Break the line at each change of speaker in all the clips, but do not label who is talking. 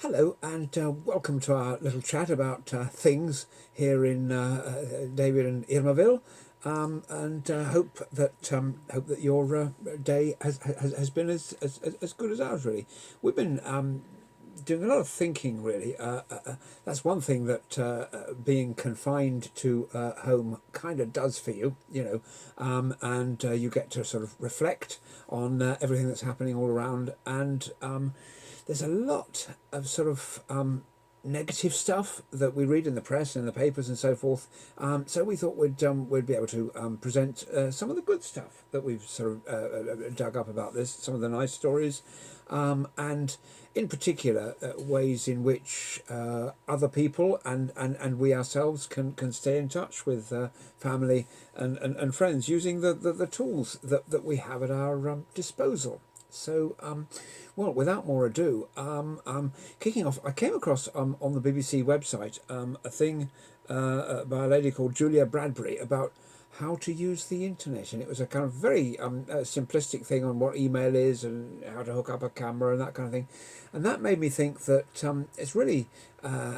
Hello, and welcome to our little chat about things here in David and Irmaville. And hope that your day has been as good as ours. Really, we've been doing a lot of thinking. Really, that's one thing that being confined to home kind of does for you. And you get to sort of reflect on everything that's happening all around, and there's a lot of sort of negative stuff that we read in the press and in the papers and so forth. So we thought we'd be able to present some of the good stuff that we've sort of dug up about this, some of the nice stories, and in particular ways in which other people and we ourselves can stay in touch with family and friends using the tools that we have at our disposal. So, well, without more ado, kicking off, I came across on the BBC website a thing by a lady called Julia Bradbury about how to use the internet, and it was a kind of very simplistic thing on what email is and how to hook up a camera and that kind of thing, and that made me think that it's really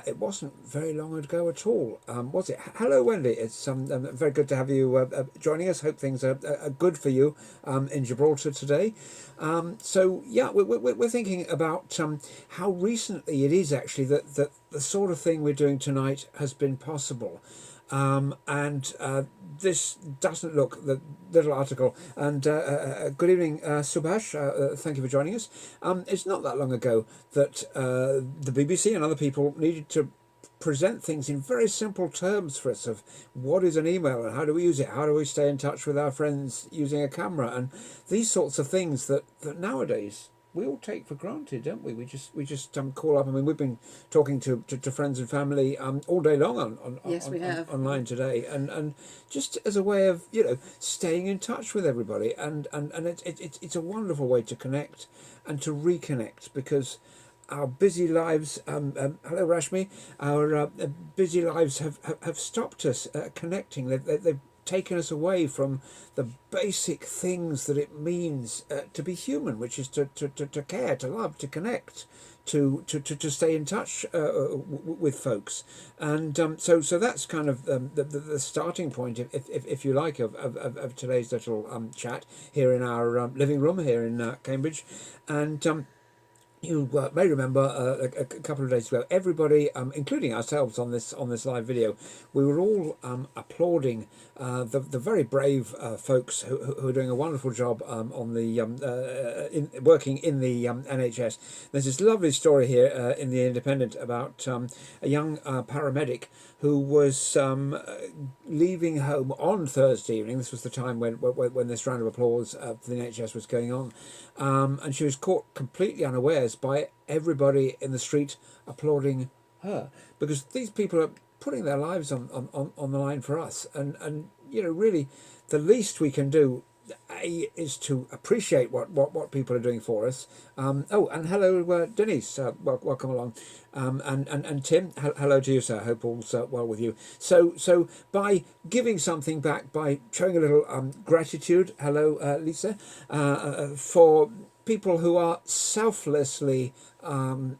it wasn't very long ago at all, was it? Hello, Wendy. It's very good to have you joining us. Hope things are good for you in Gibraltar today. So yeah, we're thinking about how recently it is actually that the sort of thing we're doing tonight has been possible. And this doesn't look, the little article, and good evening, Subhash, thank you for joining us. It's not that long ago that the BBC and other people needed to present things in very simple terms for us of what is an email and how do we use it, how do we stay in touch with our friends using a camera, and these sorts of things that nowadays we all take for granted, don't we? We just call up. I mean, we've been talking to friends and family all day long
Yes, we have.
online today, and just as a way of staying in touch with everybody, and it's a wonderful way to connect and to reconnect, because our busy lives, hello Rashmi, our busy lives have stopped us connecting. They've taken us away from the basic things that it means to be human, which is to care, to love, to connect, to stay in touch with folks. And so that's kind of the starting point, if you like, of today's little chat here in our living room here in Cambridge. And you may remember a couple of days ago, everybody, including ourselves on this live video, we were all applauding the very brave folks who are doing a wonderful job on the working in the NHS. There's this lovely story here in the Independent about a young paramedic who was leaving home on Thursday evening. This was the time when this round of applause for the NHS was going on, and she was caught completely unawares by everybody in the street applauding her, because these people are putting their lives on the line for us, and really the least we can do is to appreciate what people are doing for us. Oh, and hello, Denise. Welcome along. And Tim, hello to you, sir. Hope all's well with you. So by giving something back, by showing a little gratitude, hello, Lisa, for people who are selflessly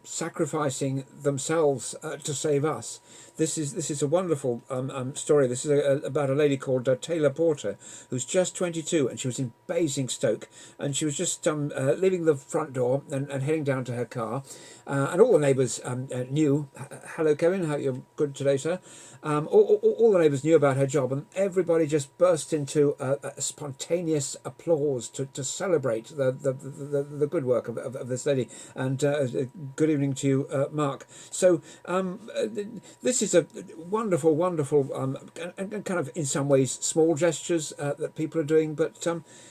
sacrificing themselves to save us. This is a wonderful story. This is about a lady called Taylor Porter, who's just 22, and she was in Basingstoke, and she was just leaving the front door and heading down to her car, and all the neighbours knew. Hello, Kevin. How you're good today, sir? All the neighbours knew about her job, and everybody just burst into a spontaneous applause to celebrate the good work of this lady. And good evening to you, Mark. So this is a wonderful, and kind of in some ways small gestures that people are doing, but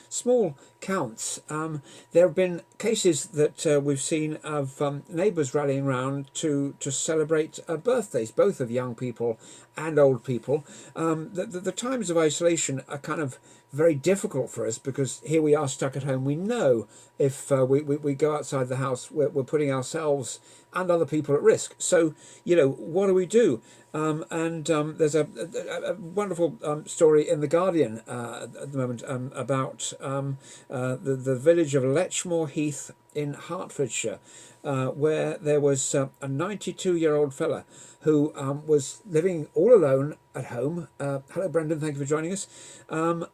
small counts. There have been cases that we've seen of neighbours rallying round to celebrate birthdays, both of young people and old people. The times of isolation are kind of very difficult for us, because here we are stuck at home. We know if we go outside the house, we're putting ourselves and other people at risk. So, what do? There's a wonderful story in The Guardian at the moment about the village of Letchmore Heath in Hertfordshire, where there was a 92-year-old fella who was living all alone at home. Hello, Brendan. Thank you for joining us. And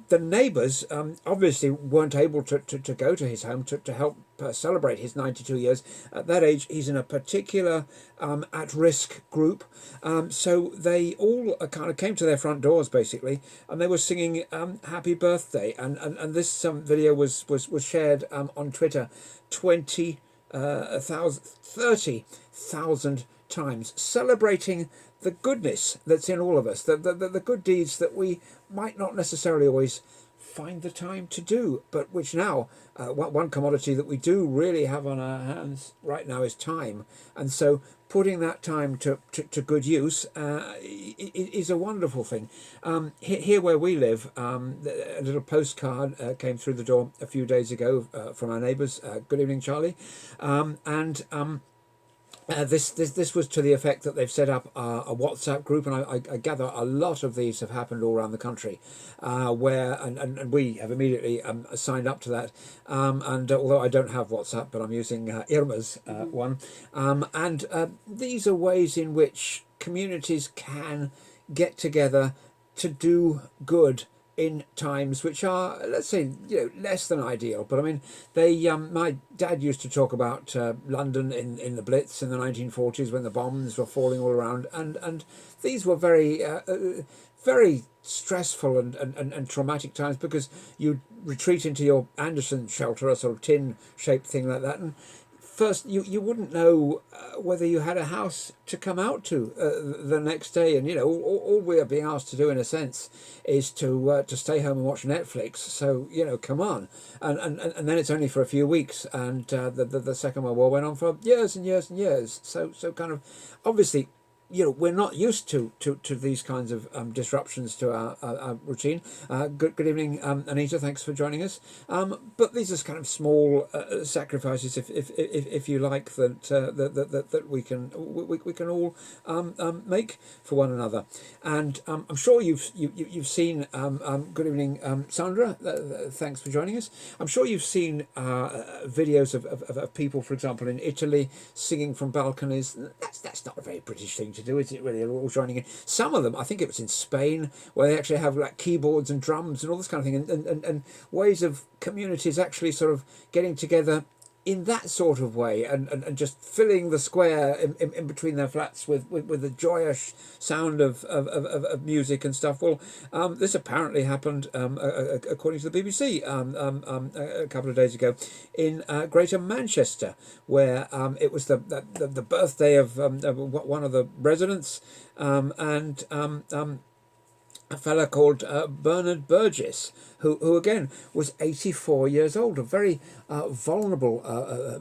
the neighbours obviously weren't able to go to his home to help celebrate his 92 years. At that age, he's in a particular at-risk group. So they all kind of came to their front doors, basically, and they were singing Happy Birthday. And this video was shared on Twitter 30,000 times, celebrating the goodness that's in all of us, the good deeds that we might not necessarily always find the time to do, but which now, one commodity that we do really have on our hands right now is time. And so putting that time to good use is a wonderful thing. Here where we live, a little postcard came through the door a few days ago from our neighbours. Good evening, Charlie. This was to the effect that they've set up a WhatsApp group, and I gather a lot of these have happened all around the country, where and we have immediately signed up to that. And although I don't have WhatsApp, but I'm using Irma's one, and these are ways in which communities can get together to do good in times which are, let's say, less than ideal. But I mean, my dad used to talk about London in the Blitz in the 1940s when the bombs were falling all around, and these were very very stressful and traumatic times, because you retreat into your Anderson shelter, a sort of tin shaped thing like that, and first you wouldn't know whether you had a house to come out to the next day, and all we are being asked to do in a sense is to stay home and watch Netflix. So come on, and then it's only for a few weeks, and the Second World War went on for years and years and years. So kind of obviously, we're not used to these kinds of disruptions to our routine. Good evening, Anita. Thanks for joining us. But these are kind of small sacrifices, if you like, that we can all make for one another. And I'm sure you've seen. Good evening, Sandra. Thanks for joining us. I'm sure you've seen videos of people, for example, in Italy singing from balconies. That's not a very British thing to do, is it really? All joining in. Some of them, I think it was in Spain, where they actually have like keyboards and drums and all this kind of thing, and ways of communities actually sort of getting together in that sort of way, and just filling the square in between their flats with the joyous sound of music and stuff. Well, this apparently happened, according to the BBC, a couple of days ago in Greater Manchester, where it was the birthday of one of the residents, and a fella called Bernard Burgess, who again was 84 years old, a very vulnerable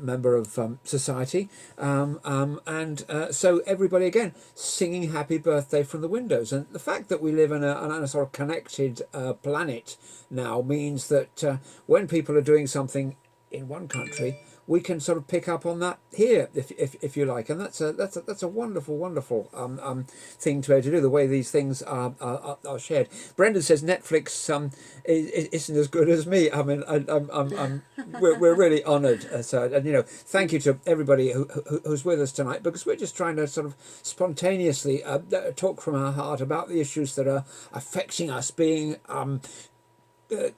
member of society, and so everybody again singing happy birthday from the windows. And the fact that we live in a sort of connected planet now means that when people are doing something in one country, we can sort of pick up on that here, if you like, and that's a wonderful thing to be able to do. The way these things are shared. Brendan says Netflix isn't as good as me. I mean, we're really honoured. So, and thank you to everybody who's with us tonight, because we're just trying to sort of spontaneously talk from our heart about the issues that are affecting us, being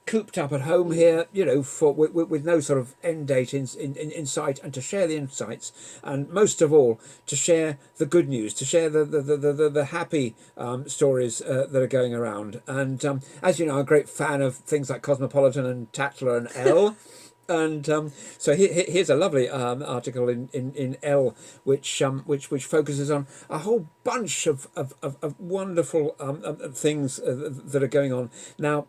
cooped up at home here, with no sort of end date in sight, and to share the insights, and most of all to share the good news, to share the happy stories that are going around. And as you know, I'm a great fan of things like Cosmopolitan and Tatler and Elle. And so here's a lovely article in Elle, which focuses on a whole bunch of wonderful things that are going on now.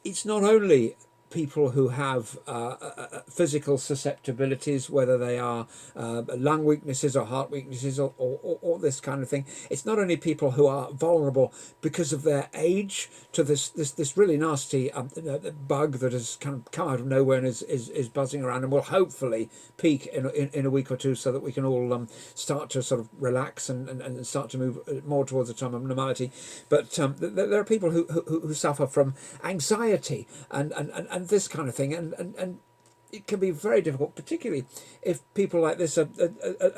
It's not only people who have physical susceptibilities, whether they are lung weaknesses or heart weaknesses or this kind of thing. It's not only people who are vulnerable because of their age to this really nasty bug that has kind of come out of nowhere and is buzzing around, and will hopefully peak in a week or two, so that we can all start to sort of relax and start to move more towards a time of normality. But there are people who suffer from anxiety and this kind of thing, and it can be very difficult, particularly if people like this are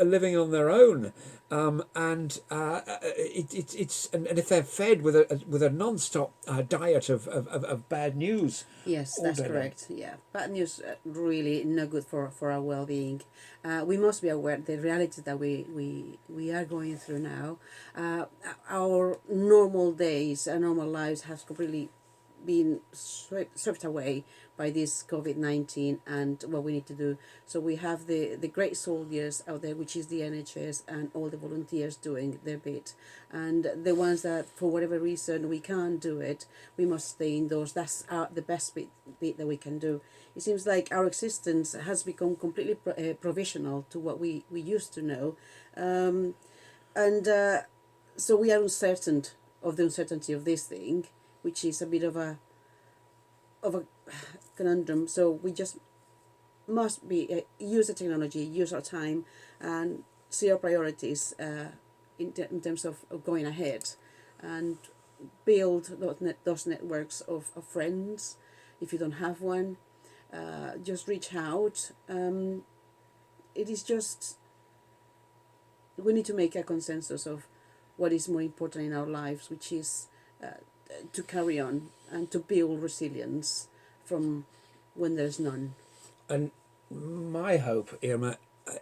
living on their own, and it's and if they're fed with a non-stop diet of bad news
Yes,
all
that's
day long.
correct. Yeah, bad news really not good for our well-being. We must be aware the reality that we are going through now. Uh, our normal days, our normal lives have completely been swept away by this COVID-19 and what we need to do. So we have the great soldiers out there, which is the NHS and all the volunteers doing their bit. And the ones that, for whatever reason, we can't do it, we must stay indoors. That's the best bit that we can do. It seems like our existence has become completely provisional to what we used to know. And so we are uncertain of the uncertainty of this thing, which is a bit of a conundrum. So we just must be use the technology, use our time, and see our priorities in terms of going ahead, and build those networks of friends. If you don't have one, just reach out. It is just we need to make a consensus of what is more important in our lives, which is to carry on and to build resilience from when there's none.
And my hope, Irma,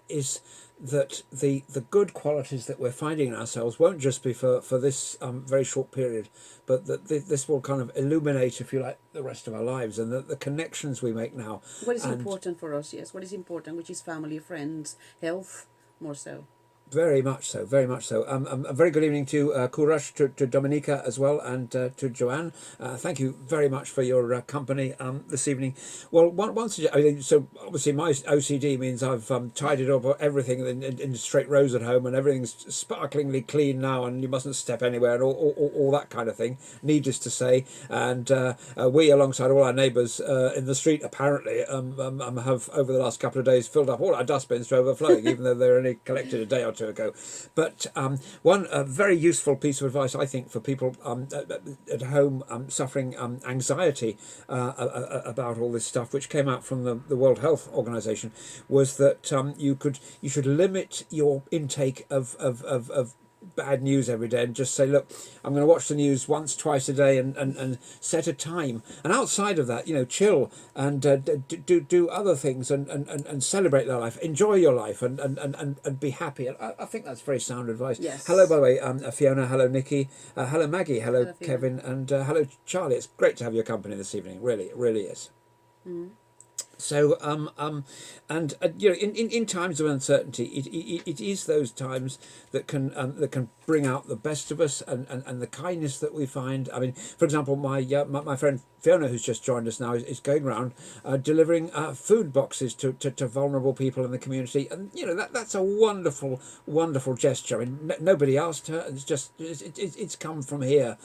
is that the good qualities that we're finding in ourselves won't just be for this very short period, but that this will kind of illuminate, if you like, the rest of our lives, and that the connections we make now.
What is
And
important for us, yes, what is important, which is family, friends, health, more so.
very much so, very much so. A very good evening to Courage, to Dominica as well, and to Joanne. Thank you very much for your company this evening. Well, so obviously my OCD means I've tidied up everything in straight rows at home, and everything's sparklingly clean now, and you mustn't step anywhere, and all that kind of thing, needless to say. And we, alongside all our neighbours in the street, apparently have, over the last couple of days, filled up all our dustbins to overflowing, even though they're only collected a day or two ago. But one very useful piece of advice, I think, for people at home suffering anxiety about all this stuff, which came out from the World Health Organization, was that you should limit your intake of bad news every day, and just say, look, I'm going to watch the news once, twice a day, and set a time. And outside of that, chill and do other things, and celebrate their life, enjoy your life, and be happy. And I think that's very sound advice.
Yes.
Hello, by the way, Fiona. Hello, Nikki. Hello, Maggie. Hello,
Hello, Fiona.
Kevin. And hello, Charlie. It's great to have your company this evening. Really, it really is. So, and in times of uncertainty, it is those times that can bring out the best of us, and the kindness that we find. I mean, for example, my friend Fiona, who's just joined us now, is going around delivering food boxes to vulnerable people in the community, and that's a wonderful gesture. I mean, nobody asked her; it's come from here,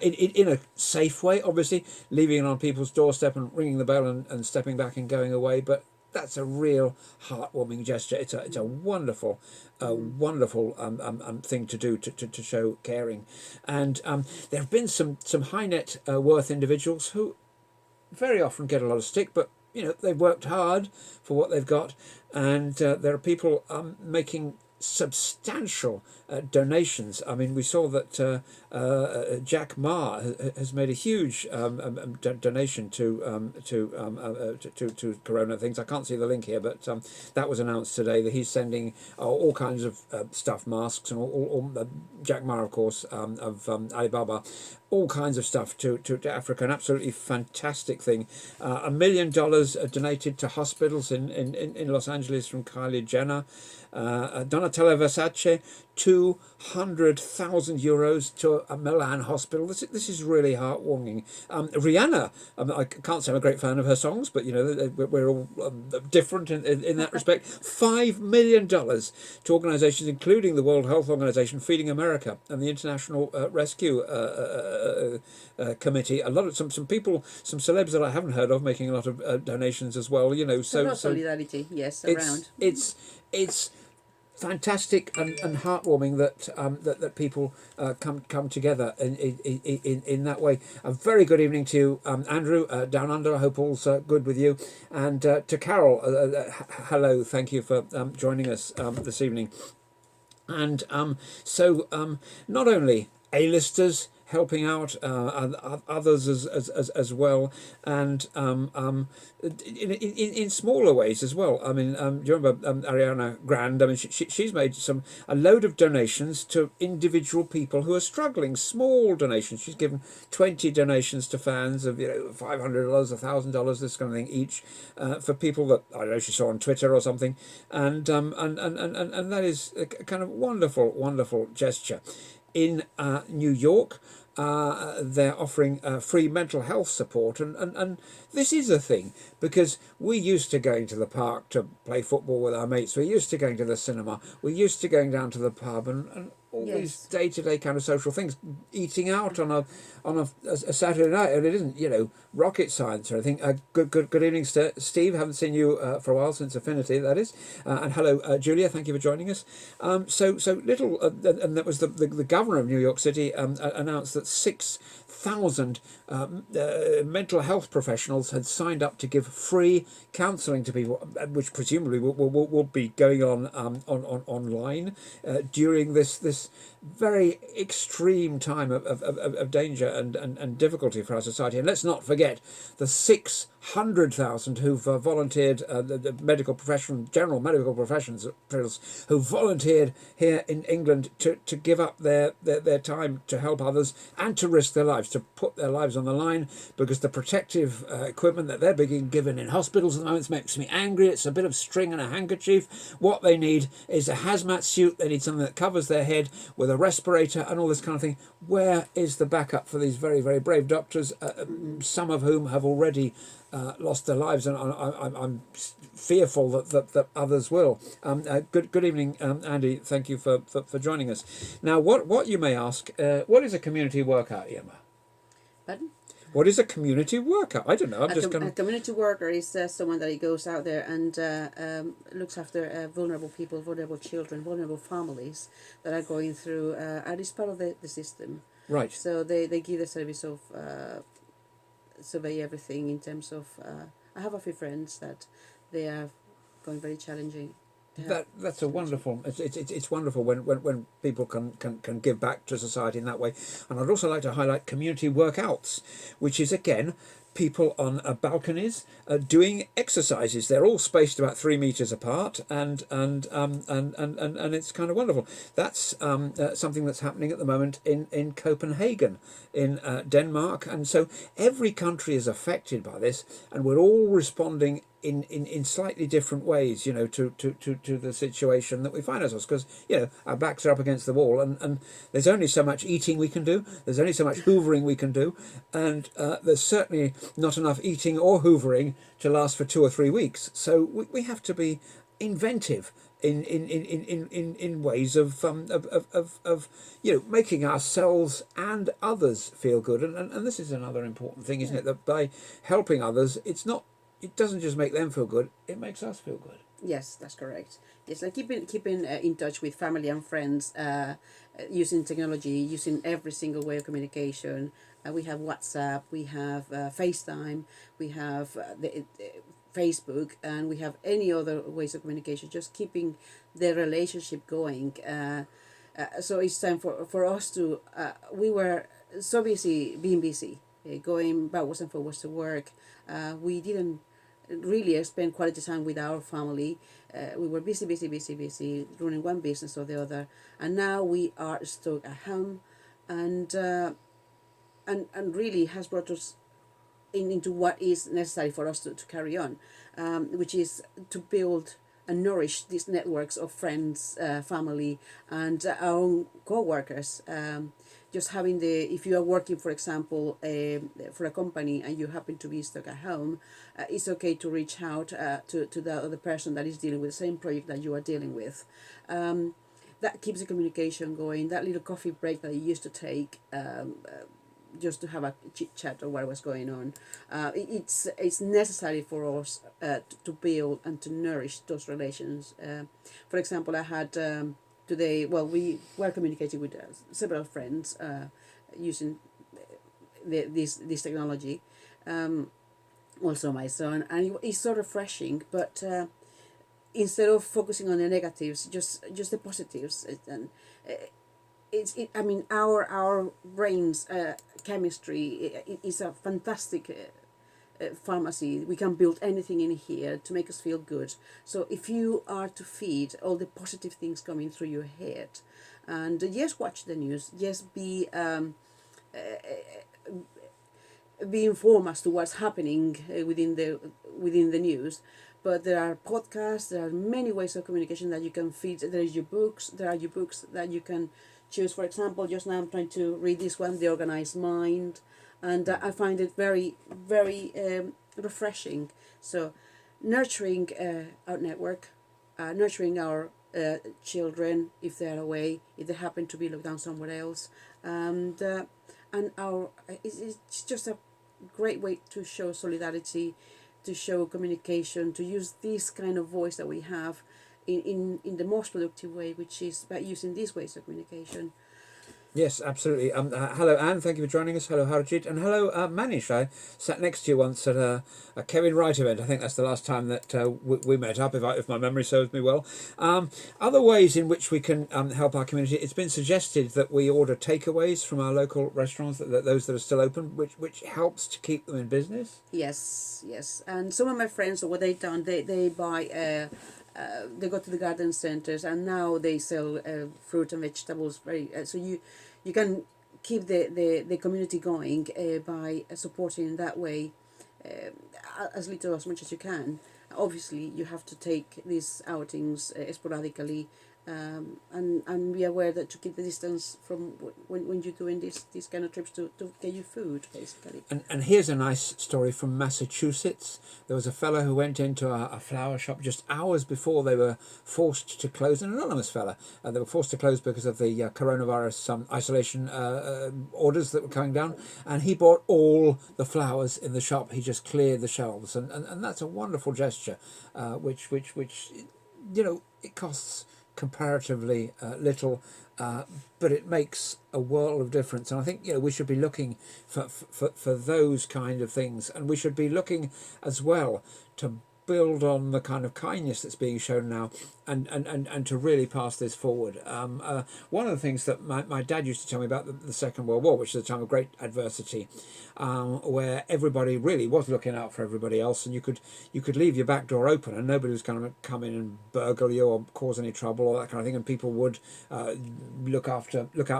in a safe way, obviously, leaving it on people's doorstep and ringing the bell and stepping back and going away. But that's a real heartwarming gesture. It's a wonderful, wonderful thing to do to show caring. And there have been some high net worth individuals who very often get a lot of stick, but they've worked hard for what they've got, and there are people making substantial donations. I mean, we saw that Jack Ma has made a huge donation to Corona things. I can't see the link here, but that was announced today that he's sending all kinds of stuff, masks, and all Jack Ma, of course, of Alibaba, all kinds of stuff to Africa. An absolutely fantastic thing. $1 million donated to hospitals in Los Angeles from Kylie Jenner. Donatella Versace, 200,000 euros to a Milan hospital. This is really heartwarming. Rihanna, I can't say I'm a great fan of her songs, but we're all different in that respect. $5 million to organisations including the World Health Organization, Feeding America, and the International Rescue Committee. A lot of some people, some celebs that I haven't heard of, making a lot of donations as well.
So solidarity, yes, around.
It's fantastic and heartwarming that that people come together in that way. A very good evening to you, Andrew, down under. I hope all's good with you, and to Carol. Hello, thank you for joining us this evening. And not only A-listers helping out, others as well, and in smaller ways as well. I mean, do you remember Ariana Grande? I mean, she's made a load of donations to individual people who are struggling. Small donations. She's given 20 donations to fans of $500, $1,000, this kind of thing each, for people that I don't know she saw on Twitter or something, and that is a kind of wonderful gesture. In New York, they're offering free mental health support, and this is a thing because we used to going to the park to play football with our mates. We're used to going to the cinema. We're used to going down to the pub and all these
Yes.
day-to-day kind of social things, eating out on a Saturday night, and it isn't rocket science or anything. Good evening, Steve. Haven't seen you for a while, since Affinity, that is. And hello, Julia. Thank you for joining us. So little, and that was the governor of New York City announced that 6,000 mental health professionals had signed up to give free counselling to people, which presumably will be going on online during this very extreme time of danger and difficulty for our society. And let's not forget the 600,000 who've volunteered, the medical profession, general medical professions who volunteered here in England to give up their time to help others and to risk their lives, to put their lives on the line, because the protective equipment that they're being given in hospitals at the moment makes me angry. It's a bit of string and a handkerchief. What they need is a hazmat suit. They need something that covers their head with a respirator and all this kind of thing. Where is the backup for these very, very brave doctors, some of whom have already lost their lives, and I'm fearful that others will. Good evening, Andy. Thank you for joining us. Now, what you may ask, what is a community workout, Emma?
Pardon?
What is a community worker? I don't know.
A community worker is someone that goes out there and looks after vulnerable people, vulnerable children, vulnerable families that are going through, and is part of the system.
Right.
So they give the service of survey everything in terms of. I have a few friends that they are going very challenging.
That's a wonderful. It's wonderful when people can give back to society in that way. And I'd also like to highlight community workouts, which is again people on balconies doing exercises. They're all spaced about 3 meters apart, and it's kind of wonderful. That's something that's happening at the moment in Copenhagen, in Denmark, and so every country is affected by this, and we're all responding in slightly different ways, to the situation that we find ourselves, because our backs are up against the wall, and there's only so much eating we can do, there's only so much hoovering we can do, and there's certainly not enough eating or hoovering to last for 2 or 3 weeks. So we have to be inventive in ways of making ourselves and others feel good, and this is another important thing, isn't it, that by helping others, it doesn't just make them feel good, it makes us feel good.
Yes, that's correct. Yes, like keeping in touch with family and friends, using technology, using every single way of communication. We have WhatsApp, we have FaceTime, we have the Facebook, and we have any other ways of communication. Just keeping the relationship going. So it's time for us to. We were so busy, being busy, going backwards and forwards to work. We didn't really spend quality time with our family. We were busy, running one business or the other, and now we are stuck at home, and really has brought us into what is necessary for us to carry on, which is to build and nourish these networks of friends, family, and our own co-workers. Just having if you are working, for example, for a company and you happen to be stuck at home, it's okay to reach out to the other person that is dealing with the same project that you are dealing with. That keeps the communication going. That little coffee break that you used to take just to have a chit chat of what was going on. It's necessary for us to build and to nourish those relations. For example, I had today. Well, we were communicating with several friends using this technology. Also, my son, and it's so refreshing. But instead of focusing on the negatives, just the positives, and I mean, our brains chemistry is a fantastic pharmacy. We can build anything in here to make us feel good. So if you are to feed all the positive things coming through your head, and yes, watch the news, yes, be informed as to what's happening within the news. But there are podcasts, there are many ways of communication that you can feed. There is your books, there are your books that you can choose. For example, just now I'm trying to read this one, The Organized Mind, and I find it very, very refreshing. So nurturing our network, nurturing our children if they're away, if they happen to be locked down somewhere else, and it's just a great way to show solidarity, to show communication, to use this kind of voice that we have in the most productive way, which is by using these ways of communication.
Yes, absolutely. Hello, Anne. Thank you for joining us. Hello, Harjit. And hello, Manish. I sat next to you once at a Kevin Wright event. I think that's the last time that we met up, if my memory serves me well. Other ways in which we can help our community. It's been suggested that we order takeaways from our local restaurants, that those that are still open, which helps to keep them in business.
Yes, yes. And some of my friends, what they've done, they buy. They go to the garden centers, and now they sell fruit and vegetables. So you can keep the community going by supporting in that way, as little as much as you can. Obviously, you have to take these outings sporadically, and be aware that to keep the distance from when you're doing these kind of trips to get you food, basically.
And here's a nice story from Massachusetts. There was a fellow who went into a flower shop just hours before they were forced to close, an anonymous fella. They were forced to close because of the coronavirus isolation orders that were coming down. And he bought all the flowers in the shop. He just cleared the shelves. And that's a wonderful gesture, which it costs comparatively little, but it makes a world of difference. And I think we should be looking for those kind of things, and we should be looking as well to build on the kind of kindness that's being shown now, and to really pass this forward. One of the things that my dad used to tell me about the Second World War, which is a time of great adversity, where everybody really was looking out for everybody else, and you could leave your back door open and nobody was going to come in and burgle you or cause any trouble or that kind of thing, and people would look out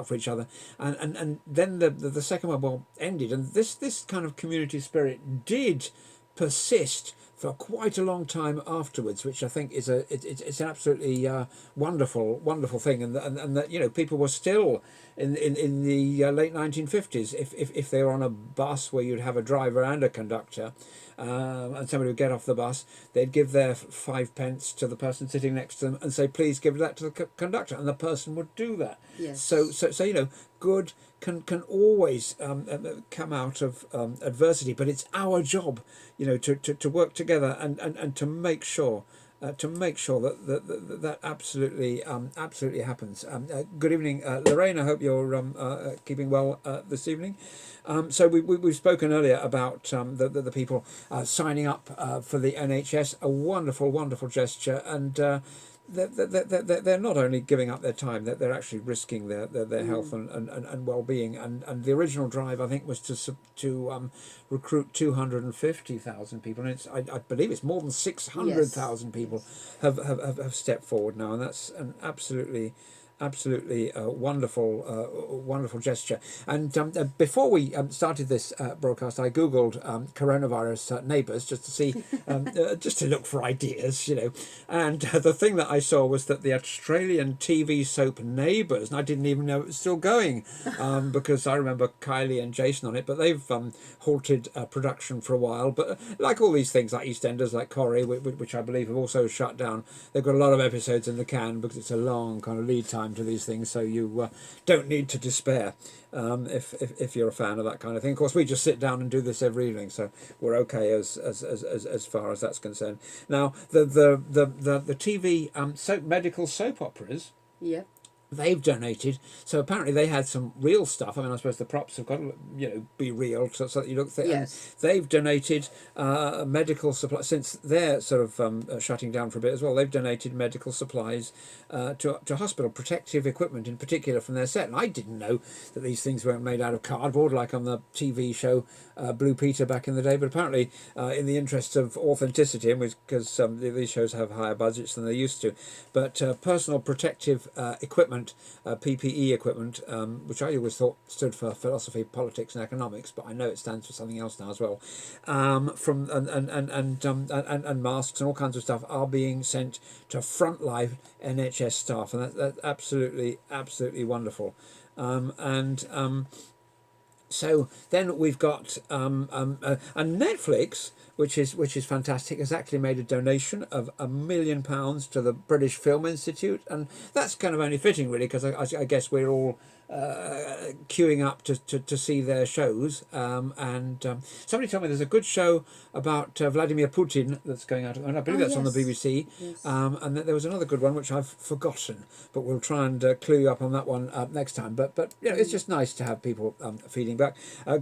for each other. And then the Second World War ended, and this kind of community spirit did persist for quite a long time afterwards, which I think is it's an absolutely wonderful thing, and that people were still in the late 1950s, if they were on a bus where you'd have a driver and a conductor, and somebody would get off the bus, they'd give their 5 pence to the person sitting next to them and say, please give that to the conductor, and the person would do that.
Yes.
So good can always come out of adversity, but it's our job, to work together and to make sure that absolutely happens. Good evening, Lorraine. I hope you're keeping well this evening. So we've spoken earlier about the people signing up for the NHS. A wonderful gesture, and they're not only giving up their time, they're actually risking their health and well-being. And the original drive, I think, was to recruit 250,000 people, and I believe it's more than 600,000 people have stepped forward now, and that's an absolutely wonderful gesture. And before we started this broadcast, I googled coronavirus neighbours, just to see, just to look for ideas, And the thing that I saw was that the Australian TV soap Neighbours, and I didn't even know it was still going, because I remember Kylie and Jason on it, but they've halted production for a while. But like all these things, like EastEnders, like Corrie, which I believe have also shut down, they've got a lot of episodes in the can because it's a long kind of lead time. time to these things, so you don't need to despair if you're a fan of that kind of thing. Of course, we just sit down and do this every evening, so we're okay as far as that's concerned. Now, the TV medical soap operas,
Yeah.
they've donated. So apparently they had some real stuff. I mean, I suppose the props have got to, be real, so that you look.
Yes.
They've donated medical supplies since they're sort of shutting down for a bit as well. They've donated medical supplies to hospital protective equipment, in particular, from their set. And I didn't know that these things weren't made out of cardboard like on the TV show Blue Peter back in the day. But apparently, in the interest of authenticity, and because these shows have higher budgets than they used to, but personal protective equipment. PPE equipment, which I always thought stood for philosophy, politics, and economics, but I know it stands for something else now as well. From and masks and all kinds of stuff are being sent to frontline NHS staff, and that's absolutely wonderful. So then we've got and Netflix, which is fantastic, has actually made a donation of £1 million to the British Film Institute, and that's kind of only fitting, really, because I guess we're all queuing up to see their shows. Somebody told me there's a good show about Vladimir Putin that's going out, and I believe that's on the BBC.
Yes.
And then there was another good one which I've forgotten, but we'll try and clue you up on that one next time. But it's just nice to have people feeding back.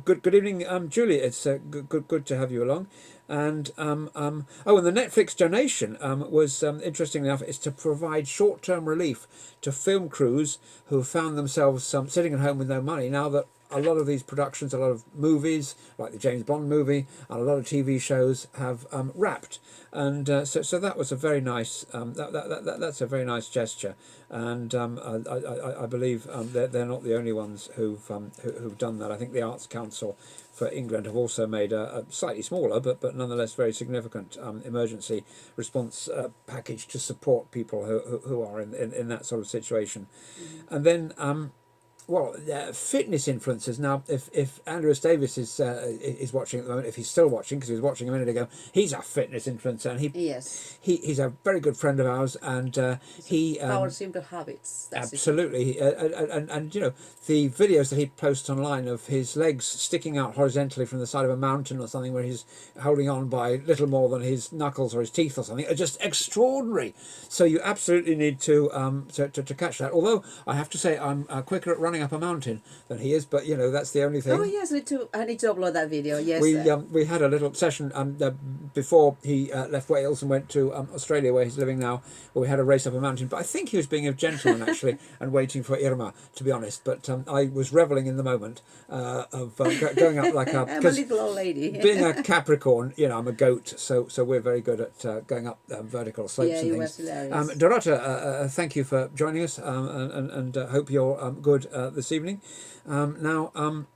Good evening, Julie. It's good to have you along. And and the Netflix donation was interestingly enough, is to provide short-term relief to film crews who found themselves sitting at home with no money now that a lot of these productions, a lot of movies like the James Bond movie and a lot of TV shows have wrapped, and so that was a very nice that's a very nice gesture, and I believe they're not the only ones who've done that. I think the Arts Council for England have also made a slightly smaller but nonetheless very significant emergency response package to support people who are in that sort of situation. And then fitness influencers. Now, if Andreas Davis is watching at the moment, if he's still watching, because he was watching a minute ago, he's a fitness influencer, and he's a very good friend of ours, and he
Our simple habits. That's
absolutely, and the videos that he posts online of his legs sticking out horizontally from the side of a mountain or something, where he's holding on by little more than his knuckles or his teeth or something, are just extraordinary. So you absolutely need to catch that. Although I have to say I'm quicker at running up a mountain than he is, but that's the only thing.
Oh yes, I need to upload that video. Yes,
we had a little session before he left Wales and went to Australia, where he's living now, where we had a race up a mountain. But I think he was being a gentleman actually and waiting for Irma, to be honest. But I was revelling in the moment of going up like a.
I'm a little old lady.
Being a Capricorn, I'm a goat, so we're very good at going up vertical slopes and things. Dorota, thank you for joining us, and hope you're good this evening. There's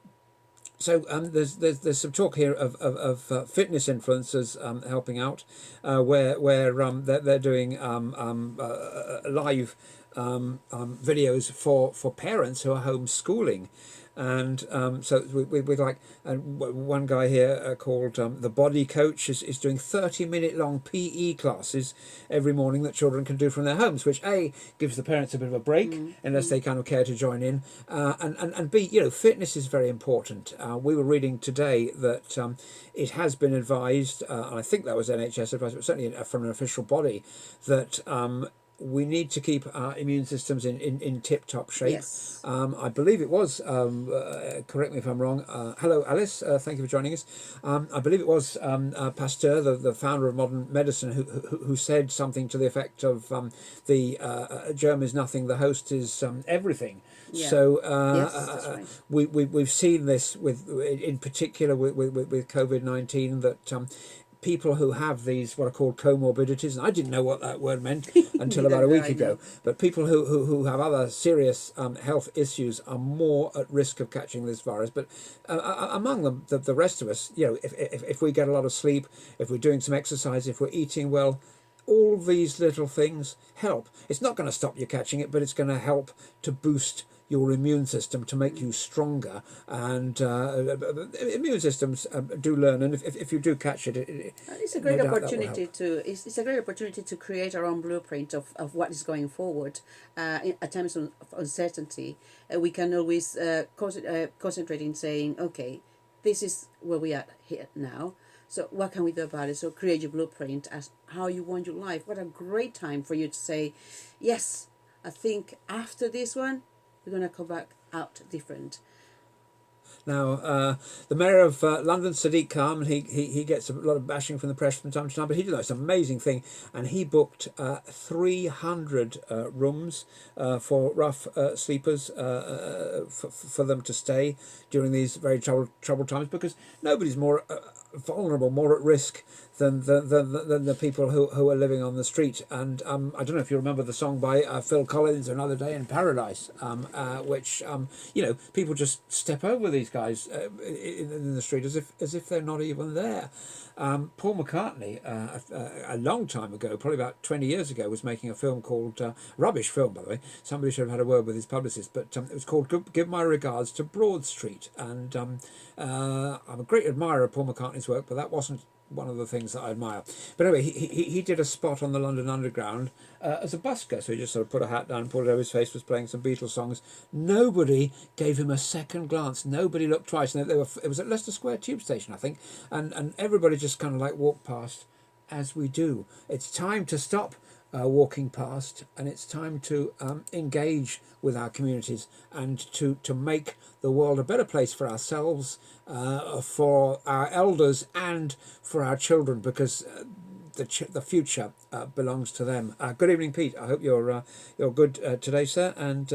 some talk here of fitness influencers helping out, where they're doing live videos for parents who are homeschooling. And so we like, and one guy here called the Body Coach is doing 30-minute long PE classes every morning that children can do from their homes, which A, gives the parents a bit of a break, unless they kind of care to join in, and B, fitness is very important. We were reading today that it has been advised, and I think that was NHS advice, but certainly from an official body, that we need to keep our immune systems in tip-top shape.
Yes.
I believe it was, correct me if I'm wrong, hello Alice, thank you for joining us. I believe it was Pasteur, the founder of modern medicine, who said something to the effect of the germ is nothing, the host is everything.
Yeah.
So
yes, that's right.
we've seen this in particular with COVID-19, that people who have these what are called comorbidities, and I didn't know what that word meant until about a week ago, but people who have other serious health issues are more at risk of catching this virus. But among them, the rest of us, if we get a lot of sleep, if we're doing some exercise, if we're eating well, all these little things help. It's not going to stop you catching it, but it's going to help to boost your immune system to make you stronger. And immune systems do learn, and if you do catch it,
It's a
no
great
doubt that will help.
opportunity it's a great opportunity to create our own blueprint of what is going forward. At times of uncertainty, we can always concentrate in saying, okay, this is where we are here now. So what can we do about it? So create your blueprint as how you want your life. What a great time for you to say, yes, I think after this one, we're going to come back out different.
Now, the mayor of London, Sadiq Khan, he gets a lot of bashing from the press from time to time, but he did this amazing thing, and he booked 300 rooms for rough sleepers for them to stay during these very troubled times, because nobody's more vulnerable, more at risk than the people who are living on the street. And I don't know if you remember the song by Phil Collins, "Another Day in Paradise," which people just step over these guys in the street as if they're not even there. Paul McCartney, a long time ago, probably about 20 years ago, was making a film called rubbish film, by the way. Somebody should have had a word with his publicist, but it was called "Give My Regards to Broad Street," and I'm a great admirer of Paul McCartney's work, but that wasn't one of the things that I admire. But anyway, he did a spot on the London Underground as a busker, so he just sort of put a hat down, pulled it over his face, was playing some Beatles songs. Nobody gave him a second glance. Nobody looked twice. And it was at Leicester Square Tube Station, I think, and everybody just kind of like walked past, as we do. It's time to stop walking past, and it's time to engage with our communities and to make the world a better place for ourselves, for our elders, and for our children, because the future belongs to them. Good evening, Pete. I hope you're good today, sir. And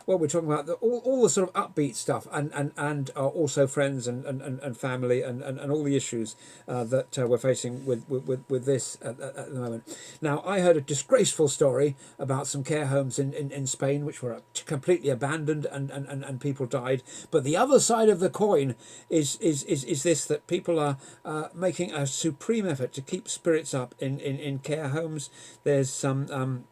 well, we're talking about all the sort of upbeat stuff, and also friends and family and all the issues that we're facing with this at the moment. Now, I heard a disgraceful story about some care homes in Spain which were completely abandoned and people died. But the other side of the coin is this, that people are making a supreme effort to keep spirits up in care homes. There's some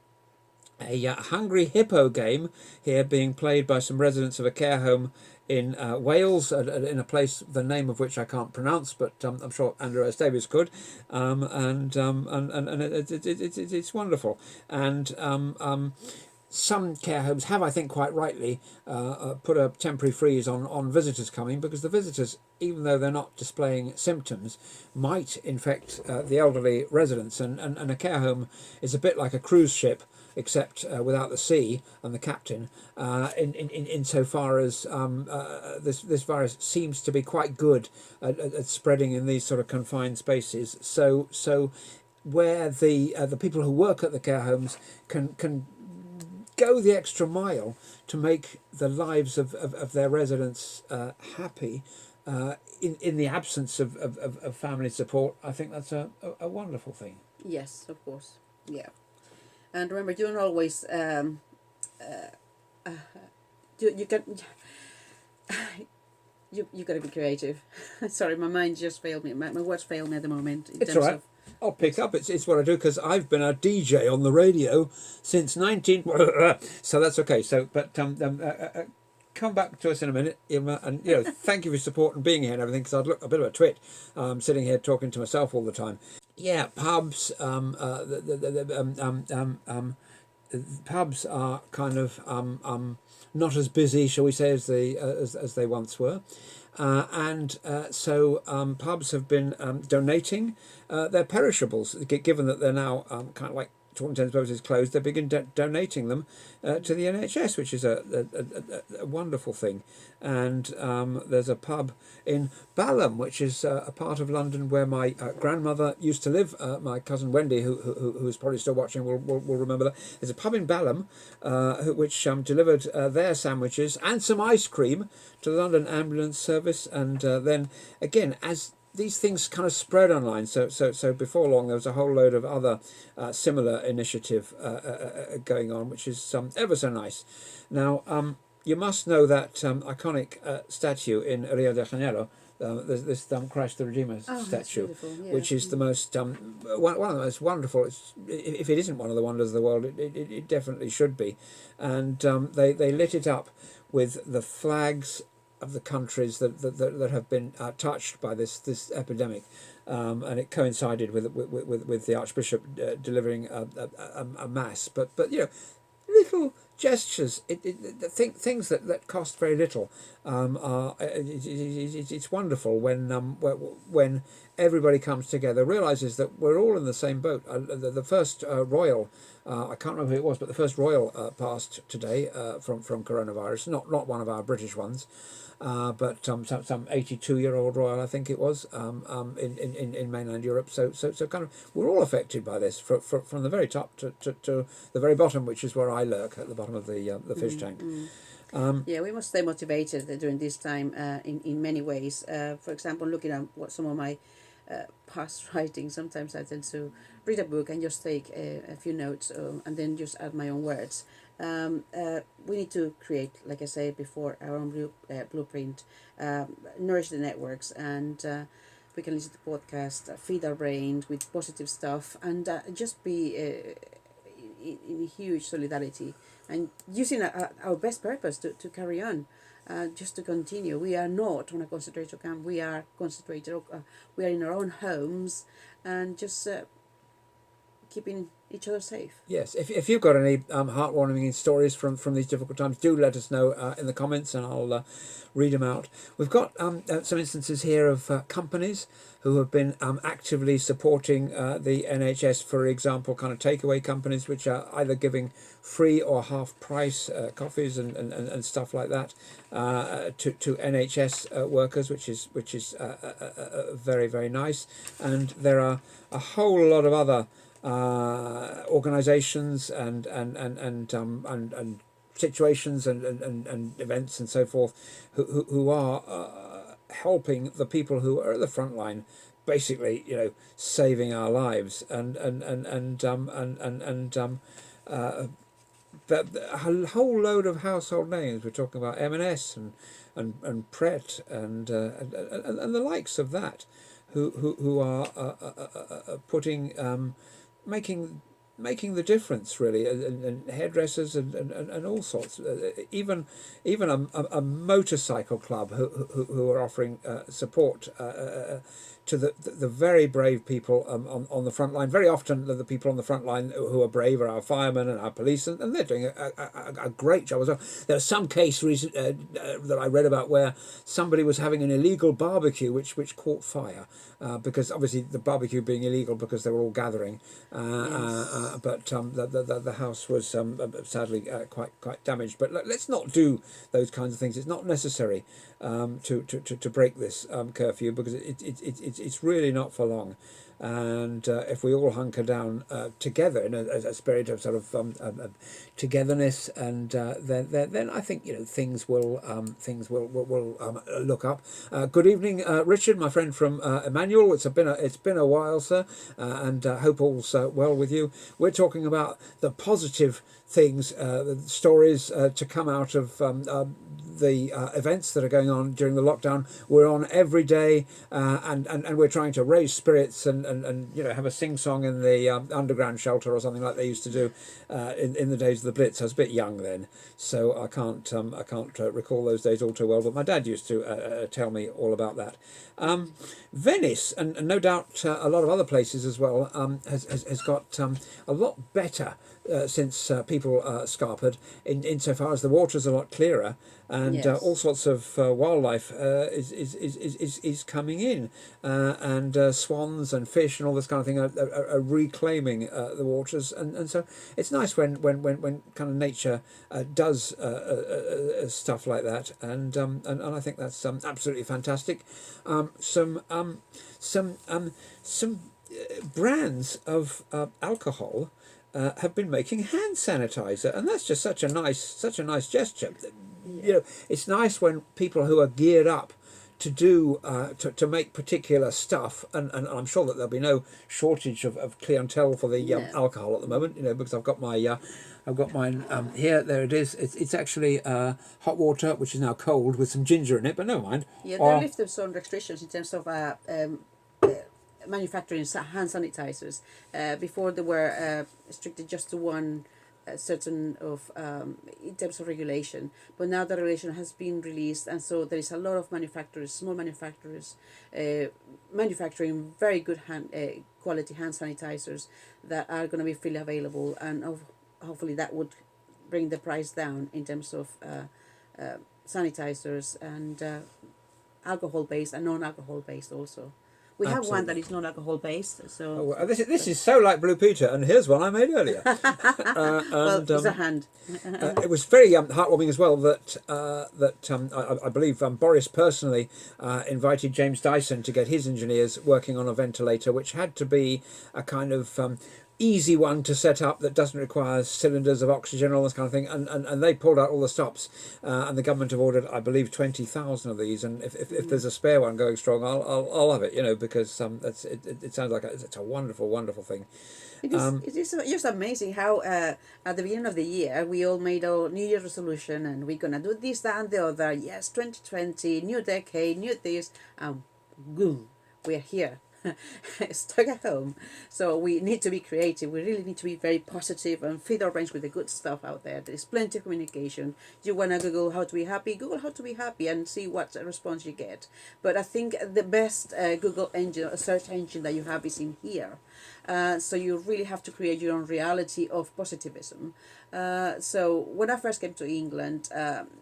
a Hungry Hippo game here being played by some residents of a care home in Wales, in a place the name of which I can't pronounce, but I'm sure Andreas Davies could, and it's wonderful. And some care homes have, I think quite rightly, put a temporary freeze on visitors coming, because the visitors, even though they're not displaying symptoms, might infect the elderly residents. And a care home is a bit like a cruise ship, except without the sea and the captain, insofar as this virus seems to be quite good at spreading in these sort of confined spaces. So where the people who work at the care homes can go the extra mile to make the lives of their residents happy, in the absence of family support, I think that's a wonderful thing.
Yes, of course. Yeah. And remember, you don't always you can you got to be creative. Sorry, my mind just failed me. My words fail me at the moment.
It's all right. I'll pick up. It's what I do, because I've been a DJ on the radio since 19. So that's okay. So, but come back to us in a minute, Irma, and thank you for your support and being here and everything. Because I'd look a bit of a twit, sitting here talking to myself all the time. Yeah, pubs. Pubs are kind of not as busy, shall we say, as they once were. So pubs have been donating their perishables, given that they're now kind of like, to all intents and purposes, closed. They begin donating them to the NHS, which is a wonderful thing. And there's a pub in Balham, which is a part of London where my grandmother used to live. My cousin Wendy, who is probably still watching, will remember that. There's a pub in Balham which delivered their sandwiches and some ice cream to the London Ambulance Service. And then again, as these things kind of spread online, so before long there was a whole load of other similar initiative going on, which is ever so nice. Now, you must know that iconic statue in Rio de Janeiro, there's this Christ the Redeemer
Oh, that's
statue,
beautiful. Yeah.
which is the most one of the most wonderful. If it isn't one of the wonders of the world, it definitely should be. And they lit it up with the flags of the countries that have been touched by this epidemic, and it coincided with the Archbishop delivering a mass. But little gestures, things that cost very little, it's wonderful when everybody comes together, realizes that we're all in the same boat. The first royal, I can't remember who it was, but the first royal passed today from coronavirus. Not one of our British ones. But some 82-year-old royal, I think it was, in mainland Europe. So kind of we're all affected by this, from the very top to the very bottom, which is where I lurk at the bottom of the fish tank.
Yeah, we must stay motivated during this time in many ways. For example, looking at what some of my past writing, sometimes I tend to read a book and just take a few notes and then just add my own words. We need to create, like I said before, our own blueprint, nourish the networks, and we can listen to podcasts, feed our brains with positive stuff, and just be in huge solidarity and using our best purpose to carry on. Just to continue, we are not on a concentration camp. We are concentrated. We are in our own homes, and just keeping each other safe.
Yes, if you've got any heartwarming stories from these difficult times, do let us know in the comments, and I'll read them out. We've got some instances here of companies who have been actively supporting the NHS, for example, kind of takeaway companies, which are either giving free or half price coffees and stuff like that to NHS workers, which is very, very nice. And there are a whole lot of other organizations and situations and events and so forth who are helping the people who are at the front line, basically, saving our lives, but a whole load of household names. We're talking about M&S and Pret and the likes of that, who are putting making the difference, really, and hairdressers and all sorts. Even a motorcycle club who are offering support to the very brave people on the front line. Very often the people on the front line who are brave are our firemen and our police, and they're doing a great job as well. There was some case that I read about where somebody was having an illegal barbecue which caught fire, because obviously the barbecue being illegal because they were all gathering, but the house was sadly quite damaged. But let's not do those kinds of things. It's not necessary to break this curfew, because it's really not for long. And if we all hunker down together in a spirit of sort of togetherness, and then I think things will look up. Good evening, Richard, my friend from Emmanuel. It's been a while, sir, and hope all's well with you. We're talking about the positive things, the stories to come out of the events that are going on during the lockdown. We're on every day, and we're trying to raise spirits and have a sing song in the underground shelter or something like they used to do in the days of the Blitz. I was a bit young then, so I can't recall those days all too well. But my dad used to tell me all about that. Venice, and no doubt a lot of other places as well, has got a lot better since people scarpered, insofar as the water's a lot clearer, and
Yes.
all sorts of wildlife is coming in, and swans and fish and all this kind of thing are reclaiming the waters, and so it's nice when kind of nature does stuff like that, and I think that's absolutely fantastic. Some brands of alcohol have been making hand sanitizer, and that's just such a nice gesture. It's nice when people who are geared up to do to make particular stuff, and I'm sure that there'll be no shortage of clientele for the alcohol at the moment, because I've got my I've got mine here. There it is. It's actually hot water, which is now cold, with some ginger in it, but never mind.
Yeah, they
Or
lifted some restrictions in terms of manufacturing hand sanitizers. Before they were restricted just to one certain of in terms of regulation, but now the regulation has been released, and so there is a lot of manufacturers, small manufacturers, manufacturing very good quality hand sanitizers that are going to be freely available, and hopefully that would bring the price down in terms of sanitizers and alcohol based and non-alcohol based also. We have one that
absolutely.
is non-alcohol based,
Oh,
so
well, this is so like Blue Peter, and here's one I made earlier.
well,
And
it's a hand.
it was very heartwarming as well that I believe Boris personally invited James Dyson to get his engineers working on a ventilator, which had to be a kind of easy one to set up that doesn't require cylinders of oxygen and all this kind of thing, and they pulled out all the stops, and the government have ordered, I believe, 20,000 of these, and if there's a spare one going strong, I'll have it, because it sounds like it's a wonderful thing.
It is just amazing how at the beginning of the year we all made our New Year resolution and we're gonna do this, that, and the other. Yes, 2020, new decade, new this, and boom, we're here. Stuck at home. So we need to be creative. We really need to be very positive and feed our brains with the good stuff out there. There's plenty of communication. You want to Google how to be happy, Google how to be happy and see what response you get. But I think the best Google engine, search engine that you have is in here. So you really have to create your own reality of positivism. So when I first came to England,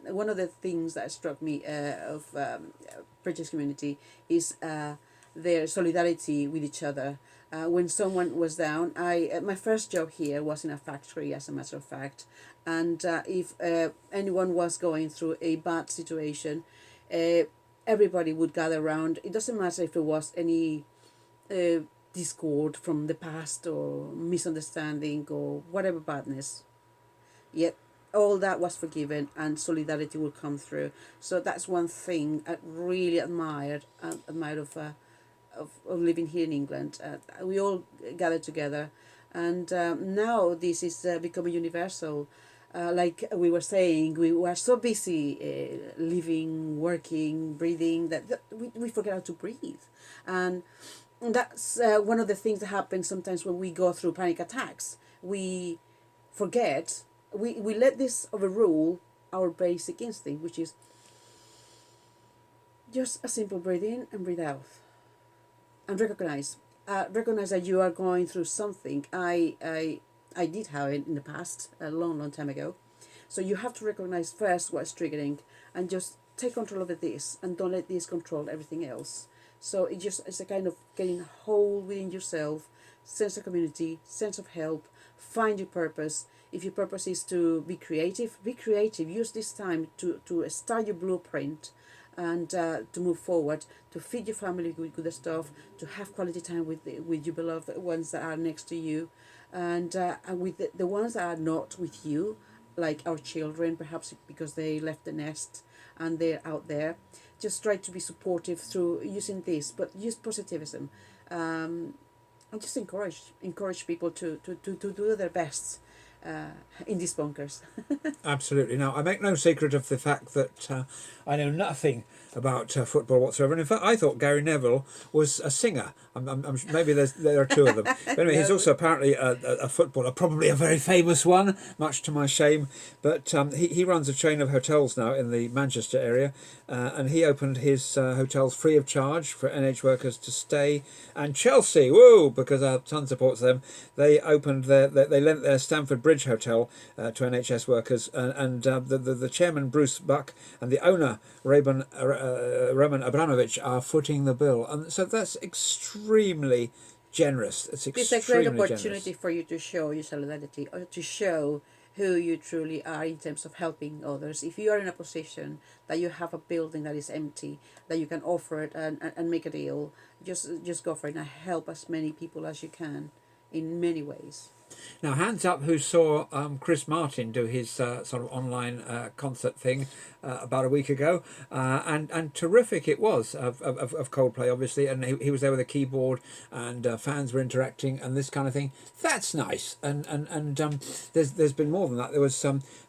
one of the things that struck me of British community is their solidarity with each other. When someone was down, my first job here was in a factory, as a matter of fact, and if anyone was going through a bad situation, everybody would gather around. It doesn't matter if it was any discord from the past or misunderstanding or whatever badness. Yet all that was forgiven and solidarity will come through. So that's one thing I really admired of living here in England. We all gather together, and now this is becoming universal. Like we were saying, we were so busy living, working, breathing that we forget how to breathe. And that's one of the things that happens sometimes when we go through panic attacks. We forget, we let this overrule our basic instinct, which is just a simple breathe in and breathe out. And recognize that you are going through something. I did have it in the past, a long time ago. So you have to recognize first what's triggering and just take control over this and don't let this control everything else. So it's a kind of getting whole within yourself, sense of community, sense of help, find your purpose. If your purpose is to be creative, be creative. Use this time to start your blueprint and to move forward, to feed your family with good stuff, to have quality time with your beloved ones that are next to you, and with the ones that are not with you, like our children, perhaps because they left the nest and they're out there. Just try to be supportive through using this, but use positivism. And just encourage people to do their best in these bunkers.
Absolutely. Now, I make no secret of the fact that I know nothing about football whatsoever. And in fact, I thought Gary Neville was a singer. Maybe there are two of them. But anyway, he's also apparently a footballer, probably a very famous one, much to my shame. But he runs a chain of hotels now in the Manchester area. And he opened his hotels free of charge for NH workers to stay. And Chelsea, whoa, because our son supports them, they opened they lent their Stamford Bridge hotel to NHS workers, and the chairman Bruce Buck and the owner Roman Abramovich are footing the bill, and so that's extremely generous. It's
It's a great
extremely
opportunity
generous.
for you to show your solidarity or to show who you truly are in terms of helping others. If you are in a position that you have a building that is empty, that you can offer it and make a deal, just go for it and help as many people as you can in many ways.
Now, hands up who saw Chris Martin do his sort of online concert thing about a week ago, and terrific it was of Coldplay, obviously, and he was there with a keyboard, and fans were interacting and this kind of thing. That's nice, and there's been more than that. There was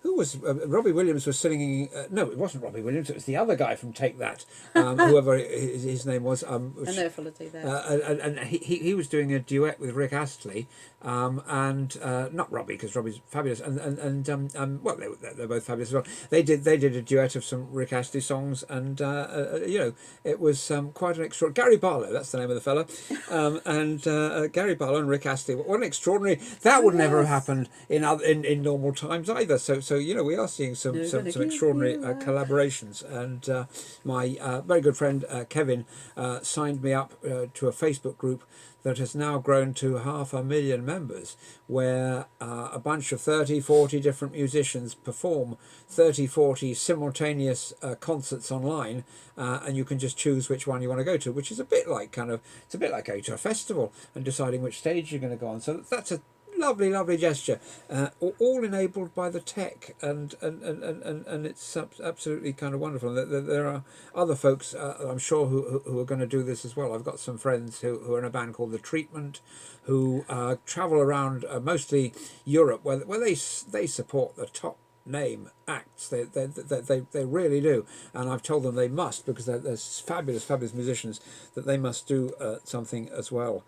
who was Robbie Williams was singing. No, it wasn't Robbie Williams. It was the other guy from Take That, whoever his name was.
I know if I'll take that.
And he was doing a duet with Rick Astley, and not Robbie, because Robbie's fabulous, and well, they're both fabulous as well. They did a duet of some Rick Astley songs, and it was quite an extraordinary. Gary Barlow, that's the name of the fella, and Gary Barlow and Rick Astley. What an extraordinary! That would never have happened in normal times either. So we are seeing some extraordinary collaborations, and my very good friend Kevin signed me up to a Facebook group that has now grown to 500,000 members, where a bunch of 30, 40 different musicians perform 30, 40 simultaneous concerts online, and you can just choose which one you want to go to, which is a bit like it's a bit like going to a festival and deciding which stage you're going to go on. So that's a lovely gesture, all enabled by the tech, and it's absolutely kind of wonderful. There are other folks, I'm sure, who are going to do this as well. I've got some friends who are in a band called The Treatment, who travel around mostly Europe, where they support the top name acts. They really do, and I've told them they must, because they're fabulous musicians, that they must do something as well.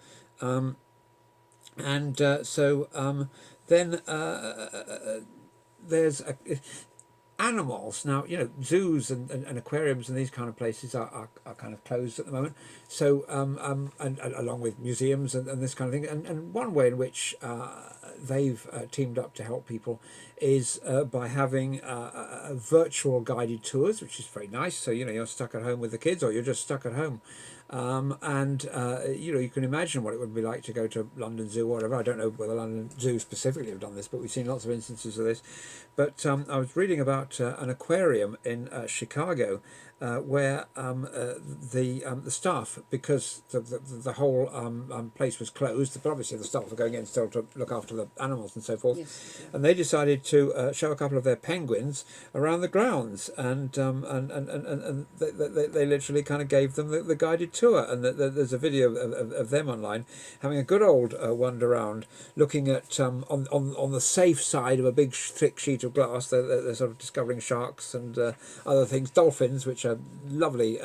And so then there's animals. Now, zoos and aquariums and these kind of places are kind of closed at the moment. So, and along with museums and this kind of thing. And one way in which they've teamed up to help people is by having virtual guided tours, which is very nice. So, you're stuck at home with the kids, or you're just stuck at home. And you can imagine what it would be like to go to London Zoo or whatever. I don't know whether London Zoo specifically have done this, but we've seen lots of instances of this. But I was reading about an aquarium in Chicago, where the staff, because the whole place was closed, but obviously the staff were going in still to look after the animals and so forth,
Yes.
and they decided to show a couple of their penguins around the grounds, and they literally kind of gave them the guided tour, and there's a video of them online having a good old wander around, looking at on the safe side of a big thick sheet of glass. They're sort of discovering sharks and other things, dolphins, which are lovely,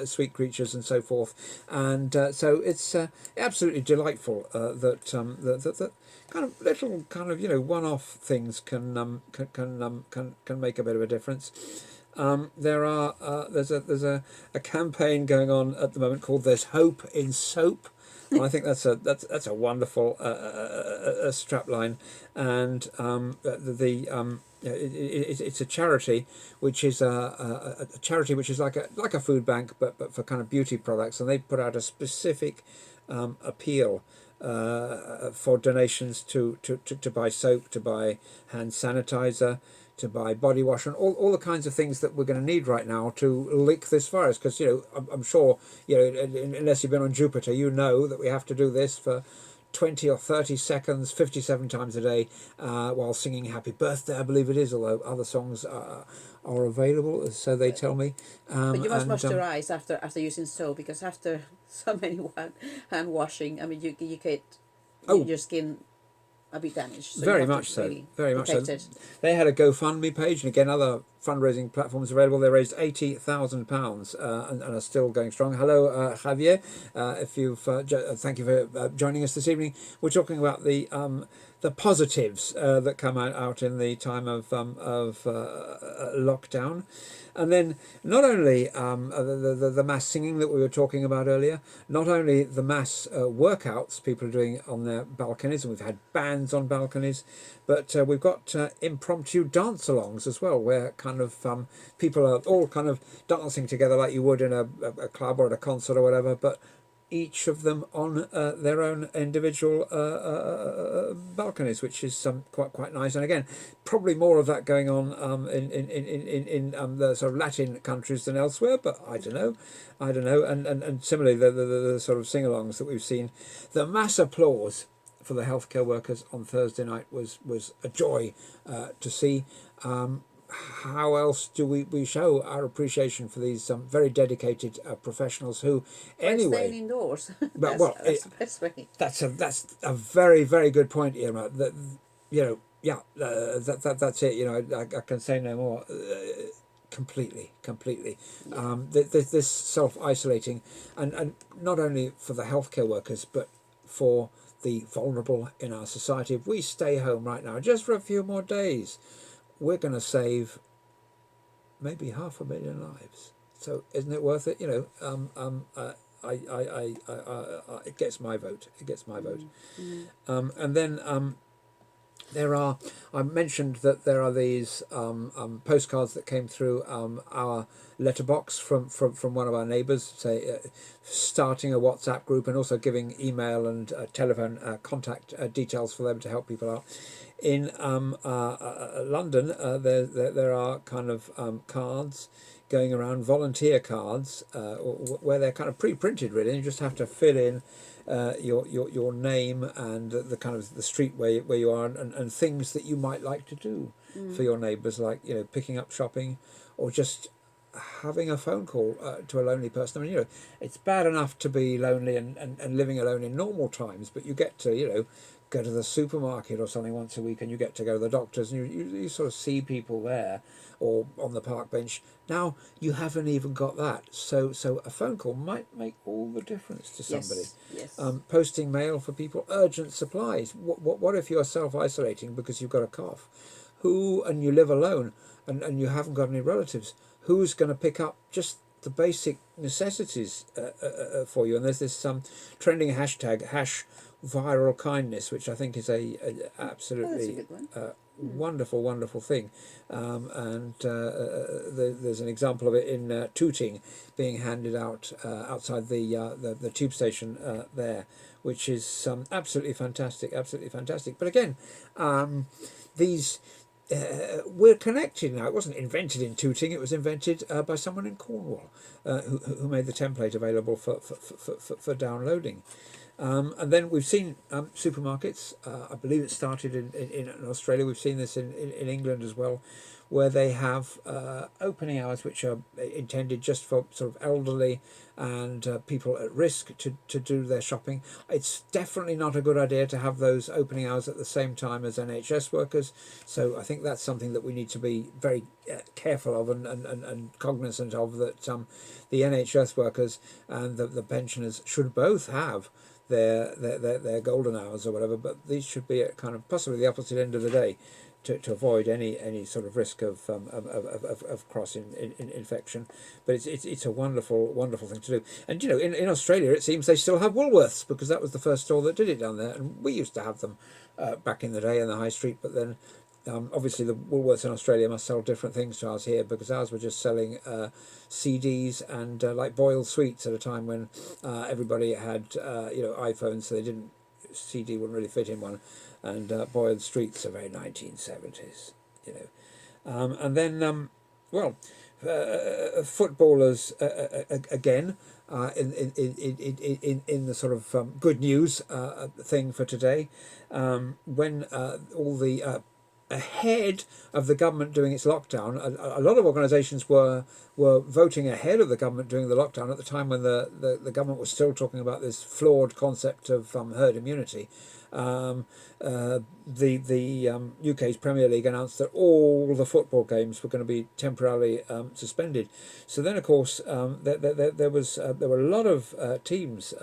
sweet creatures and so forth, and so it's absolutely delightful that kind of little kind of one-off things can make a bit of a difference. There's a campaign going on at the moment called "There's Hope in Soap." And I think that's a wonderful strapline, and it's a charity which is a charity which is like a food bank, but for kind of beauty products, and they put out a specific appeal for donations to buy soap, to buy hand sanitizer, to buy body wash, and all the kinds of things that we're going to need right now to lick this virus. Because I'm sure unless you've been on Jupiter, that we have to do this for 20 or 30 seconds 57 times a day while singing Happy Birthday, I believe it is, although other songs are available, so they tell me.
But you must moisturize after using soap, because after so many hand washing, I mean, you get your skin a bit damaged. So
very much so. Very much so. They had a GoFundMe page, and again, other fundraising platforms available. They raised £80,000 and are still going strong. Hello, Javier. If you've thank you for joining us this evening. We're talking about the positives that come out in the time of lockdown. And then not only the mass singing that we were talking about earlier, not only the mass workouts people are doing on their balconies, and we've had bands on balconies, but we've got impromptu dance-alongs as well, where kind of people are all kind of dancing together like you would in a club or at a concert or whatever, but each of them on their own individual balconies, which is quite nice. And again, probably more of that going on in the sort of Latin countries than elsewhere, but I don't know. And similarly, the sort of sing-alongs that we've seen, the mass applause for the healthcare workers on Thursday night was a joy to see. How else do we show our appreciation for these very dedicated professionals who,
By staying
anyway,
indoors.
but well,
That's the best way.
that's a very very good point, Irma. That you know, yeah, that's it. You know, I can say no more. Completely.
Yeah.
This self isolating, and not only for the healthcare workers, but for the vulnerable in our society. If we stay home right now, just for a few more days, we're going to save maybe 500,000 lives. So isn't it worth it? You know, it gets my vote. It gets my vote. And then there are. I mentioned that there are these postcards that came through our letterbox from one of our neighbours, say starting a WhatsApp group and also giving email and telephone contact details for them to help people out. In London, there are kind of cards going around, volunteer cards, where they're kind of pre-printed really, and you just have to fill in your name and the kind of the street where you are, and things that you might like to do for your neighbours, like picking up shopping, or just having a phone call to a lonely person. I mean, it's bad enough to be lonely and living alone in normal times, but you get to go to the supermarket or something once a week, and you get to go to the doctors, and you sort of see people there or on the park bench. Now you haven't even got that, so a phone call might make all the difference to somebody.
Yes. Yes.
Posting mail for people, urgent supplies. What if you're self-isolating because you've got a cough? And you live alone, and you haven't got any relatives? Who's going to pick up just the basic necessities for you? And there's this trending hashtag #viral kindness, which I think is a
Oh, that's a
absolutely
good one.
wonderful thing. And there's an example of it in Tooting, being handed out outside the tube station there, which is absolutely fantastic, absolutely fantastic. But again, these we're connected now. It wasn't invented in Tooting; it was invented by someone in Cornwall, who made the template available for downloading. And then we've seen supermarkets. I believe it started in Australia. We've seen this in England as well, where they have opening hours which are intended just for sort of elderly and people at risk to do their shopping. It's definitely not a good idea to have those opening hours at the same time as NHS workers. So I think that's something that we need to be very careful of and cognizant of, that the NHS workers and the pensioners should both have their golden hours or whatever, but these should be at kind of possibly the opposite end of the day, to avoid any sort of risk of cross infection. But it's a wonderful thing to do. And in Australia it seems they still have Woolworths, because that was the first store that did it down there, and we used to have them back in the day in the high street. But then obviously the Woolworths in Australia must sell different things to ours here, because ours were just selling CDs and like boiled sweets at a time when everybody had iPhones, so they didn't CD wouldn't really fit in one, and boiled streets are very 1970s, and then footballers again. In the sort of good news thing for today, when all the ahead of the government doing its lockdown, a lot of organisations were voting ahead of the government doing the lockdown at the time when the government was still talking about this flawed concept of herd immunity. The UK's Premier League announced that all the football games were going to be temporarily suspended. So then, of course, there were a lot of teams,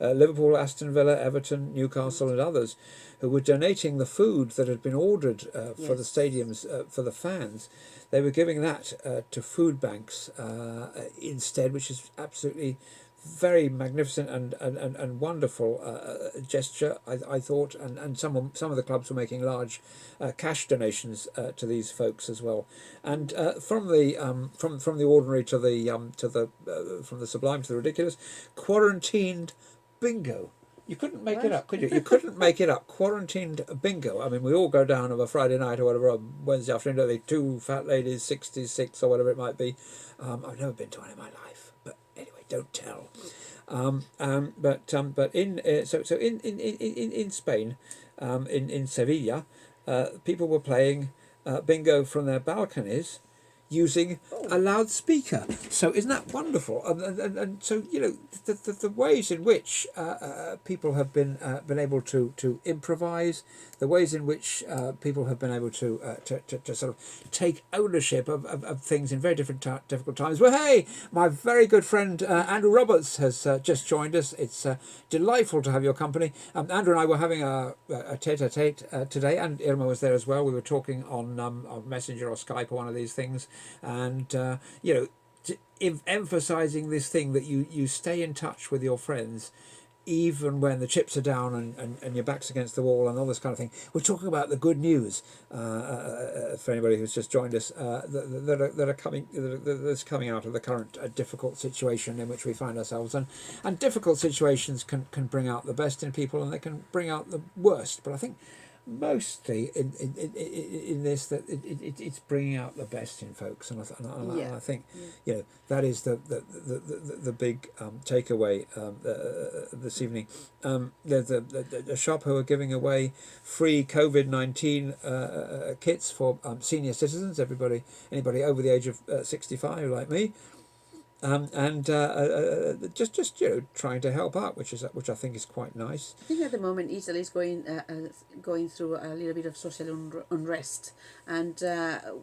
Liverpool, Aston Villa, Everton, Newcastle, and others, who were donating the food that had been ordered for the stadiums for the fans. They were giving that to food banks instead, which is absolutely very magnificent and wonderful gesture, I thought, and some of the clubs were making large cash donations to these folks as well. And from the ordinary to the from the sublime to the ridiculous, quarantined bingo. You couldn't make it up, could you? You couldn't make it up. Quarantined bingo. I mean, we all go down of a Friday night or whatever, on Wednesday afternoon, don't they? Two fat ladies, 66 or whatever it might be. I've never been to one in my life, but anyway, don't tell. But in so in Spain, in Sevilla, people were playing bingo from their balconies using a
Oh,
loudspeaker. So isn't that wonderful? And so the ways in which people have been able to improvise, the ways in which people have been able to sort of take ownership of things in very difficult times. Well, hey, my very good friend Andrew Roberts has just joined us. It's delightful to have your company. Andrew and I were having a tete-a-tete today, and Irma was there as well. We were talking on Messenger or Skype or one of these things, and emphasizing this thing that you stay in touch with your friends even when the chips are down and your back's against the wall and all this kind of thing. We're talking about the good news for anybody who's just joined us that's coming out of the current difficult situation in which we find ourselves. And difficult situations can bring out the best in people, and they can bring out the worst. But I think mostly in this that it's bringing out the best in folks, and
yeah,
I think
yeah.
that is the big takeaway this evening. There's a shop who are giving away free COVID-19 kits for senior citizens, anybody over the age of 65 like me. And just trying to help out, which I think is quite nice.
I think at the moment Italy is going through a little bit of social unrest, and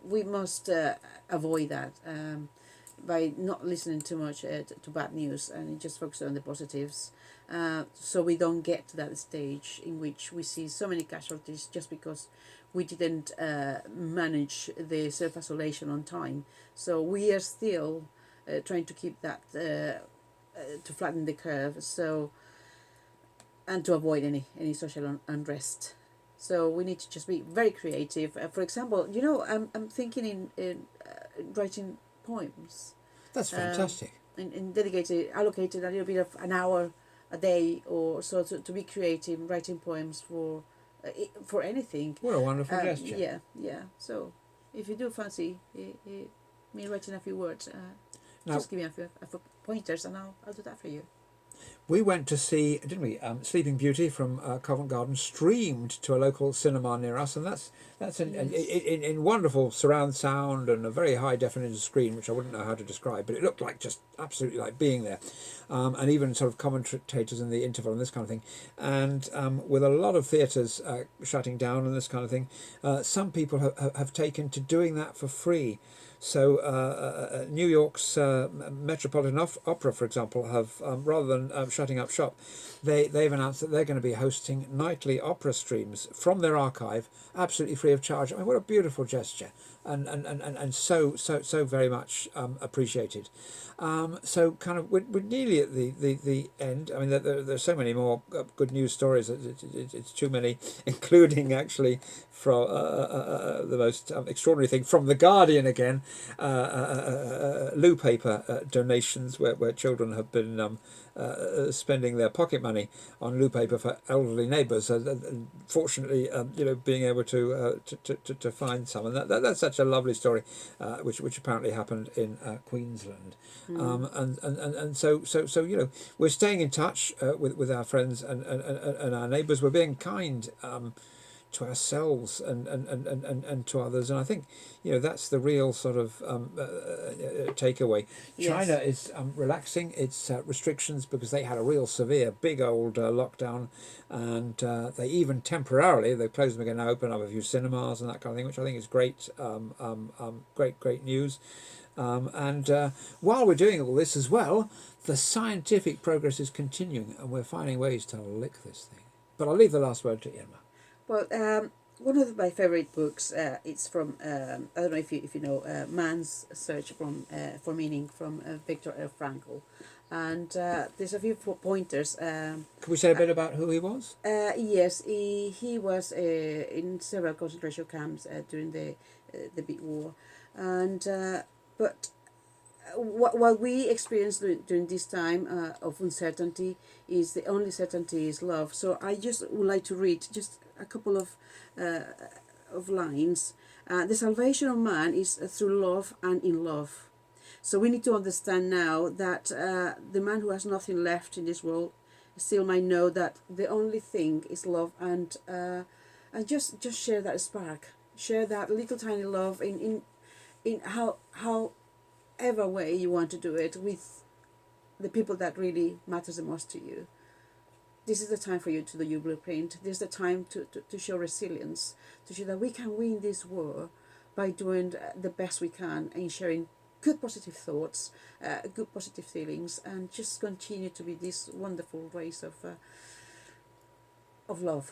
we must avoid that by not listening too much to bad news and just focus on the positives. So we don't get to that stage in which we see so many casualties just because we didn't manage the self isolation on time. So we are still trying to keep that to flatten the curve. So and to avoid any social unrest. So we need to just be very creative. For example, I'm thinking in writing poems.
That's
Um,
fantastic.
and allocated a little bit of an hour a day or so to be creative, writing poems for anything.
What a wonderful gesture.
Yeah, yeah. So if you do fancy me writing a few words,
Now,
just give me a few pointers, and I'll do that for you.
we went to see, didn't we? Sleeping Beauty from Covent Garden streamed to a local cinema near us, and that's in wonderful surround sound and a very high definition screen, which I wouldn't know how to describe, but it looked like just absolutely like being there, and even sort of commentators in the interval and this kind of thing, and with a lot of theatres shutting down and this kind of thing, some people have taken to doing that for free. So New York's Metropolitan Opera, for example, have rather than shutting up shop, they've announced that they're going to be hosting nightly opera streams from their archive, absolutely free of charge. I mean, what a beautiful gesture, and so very much appreciated. So kind of we're nearly at the end. I mean, there's so many more good news stories. It's too many, including actually from the most extraordinary thing from the Guardian again, loo paper donations where children have been spending their pocket money on loo paper for elderly neighbours. Fortunately, being able to find some, and that's such a lovely story, which apparently happened in Queensland. And so we're staying in touch with our friends and our neighbours. We're being kind to ourselves and to others, and I think that's the real sort of takeaway. China
Yes.
is relaxing its restrictions because they had a real severe big old lockdown, and they even temporarily they closed them again now, open up a few cinemas and that kind of thing, which I think is great great news. And while we're doing all this as well, the scientific progress is continuing, and we're finding ways to lick this thing. But I'll leave the last word to Irma.
Well, one of my favorite books. It's from I don't know if you know Man's Search for Meaning from Viktor L. Frankl, and there's a few pointers.
Can we say a bit about who he was?
Yes, he was in several concentration camps during the big war, and but what we experience during this time of uncertainty is the only certainty is love. So I just would like to read just a couple uh, of lines. The salvation of man is through love and in love. So we need to understand now that the man who has nothing left in this world still might know that the only thing is love, and just share that spark, share that little tiny love in however way you want to do it with the people that really matters the most to you. This is the time for you to do your blueprint. This is the time to show resilience, to show that we can win this war by doing the best we can and sharing good positive thoughts, good positive feelings, and just continue to be this wonderful race of love.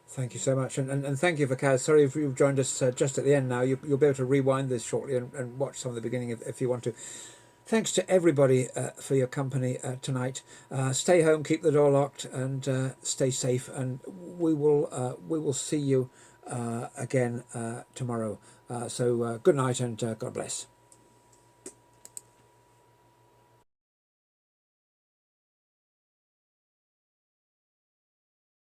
Thank you so much, and thank you for Kaz. Sorry if you've joined us just at the end now. You'll be able to rewind this shortly and watch some of the beginning if you want to. Thanks to everybody for your company tonight. Stay home, keep the door locked, and stay safe. And we will see you again tomorrow. So good night and God bless.